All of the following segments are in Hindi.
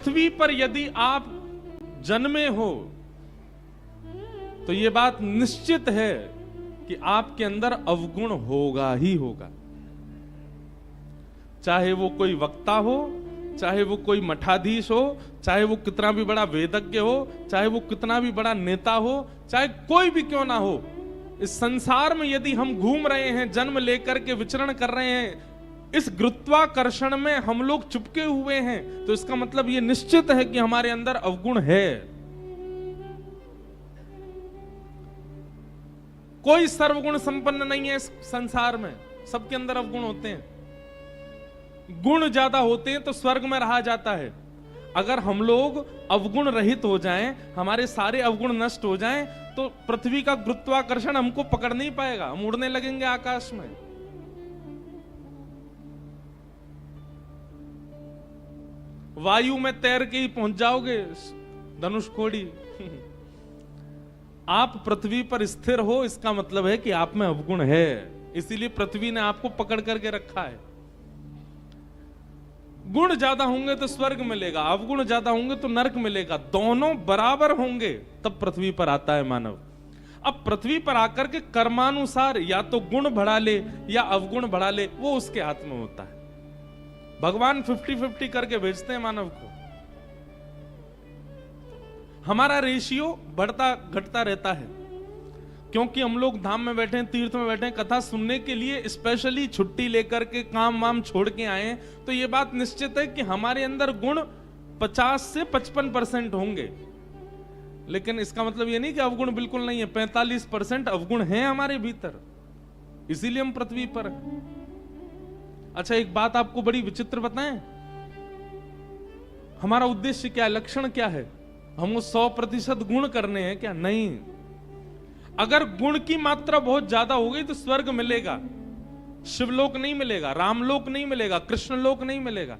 पृथ्वी पर यदि आप जन्मे हो तो यह बात निश्चित है कि आपके अंदर अवगुण होगा ही होगा। चाहे वो कोई वक्ता हो, चाहे वो कोई मठाधीश हो, चाहे वो कितना भी बड़ा वेदज्ञ हो, चाहे वो कितना भी बड़ा नेता हो, चाहे कोई भी क्यों ना हो, इस संसार में यदि हम घूम रहे हैं, जन्म लेकर के विचरण कर रहे हैं, इस गुरुत्वाकर्षण में हम लोग चिपके हुए हैं, तो इसका मतलब यह निश्चित है कि हमारे अंदर अवगुण है। कोई सर्वगुण संपन्न नहीं है इस संसार में, सबके अंदर अवगुण होते हैं। गुण ज्यादा होते हैं तो स्वर्ग में रहा जाता है। अगर हम लोग अवगुण रहित हो जाएं, हमारे सारे अवगुण नष्ट हो जाएं, तो पृथ्वी का गुरुत्वाकर्षण हमको पकड़ नहीं पाएगा, हम उड़ने लगेंगे आकाश में। वायु में तैर के ही पहुंच जाओगे धनुषकोडी। आप पृथ्वी पर स्थिर हो, इसका मतलब है कि आप में अवगुण है, इसीलिए पृथ्वी ने आपको पकड़ करके रखा है। गुण ज्यादा होंगे तो स्वर्ग मिलेगा, अवगुण ज्यादा होंगे तो नरक मिलेगा, दोनों बराबर होंगे तब पृथ्वी पर आता है मानव। अब पृथ्वी पर आकर के कर्मानुसार या तो गुण बढ़ा ले या अवगुण बढ़ा ले, वो उसके हाथ में होता है। भगवान 50-50 करके भेजते हैं मानव को। हमारा रेशियो बढ़ता घटता रहता है, क्योंकि हम लोग धाम में बैठे हैं, तीर्थ में बैठे हैं, कथा सुनने के लिए स्पेशली छुट्टी लेकर के काम वाम छोड़ के आए, तो यह बात निश्चित है कि हमारे अंदर गुण 50 से 55% होंगे। लेकिन इसका मतलब यह नहीं कि अवगुण बिल्कुल नहीं है, 45% अवगुण हैं हमारे भीतर, इसीलिए हम पृथ्वी पर हैं। अच्छा, एक बात आपको बड़ी विचित्र बताएं, हमारा उद्देश्य क्या है, लक्षण क्या है? हमको 100% गुण करने हैं क्या? नहीं। अगर गुण की मात्रा बहुत ज्यादा हो गई तो स्वर्ग मिलेगा, शिवलोक नहीं मिलेगा, रामलोक नहीं मिलेगा, कृष्णलोक नहीं मिलेगा।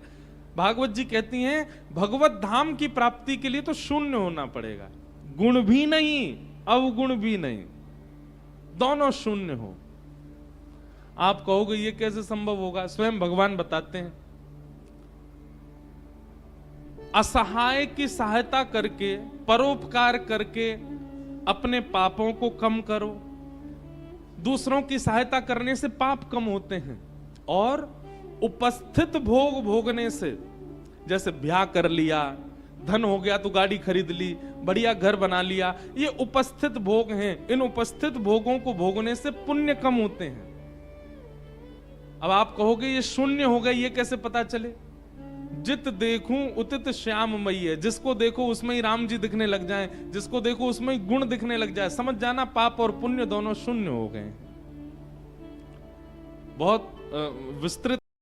भागवत जी कहती हैं भगवत धाम की प्राप्ति के लिए तो शून्य होना पड़ेगा, गुण भी नहीं अवगुण भी नहीं, दोनों शून्य हो। आप कहोगे ये कैसे संभव होगा? स्वयं भगवान बताते हैं, असहाय की सहायता करके, परोपकार करके अपने पापों को कम करो। दूसरों की सहायता करने से पाप कम होते हैं, और उपस्थित भोग भोगने से, जैसे ब्याह कर लिया, धन हो गया तो गाड़ी खरीद ली, बढ़िया घर बना लिया, ये उपस्थित भोग हैं। इन उपस्थित भोगों को भोगने से पुण्य कम होते हैं। अब आप कहोगे ये शून्य हो गए, ये कैसे पता चले? जित देखूं उतित श्याम मई है, जिसको देखो उसमें ही राम जी दिखने लग जाएं, जिसको देखो उसमें ही गुण दिखने लग जाए, समझ जाना पाप और पुण्य दोनों शून्य हो गए। बहुत विस्तृत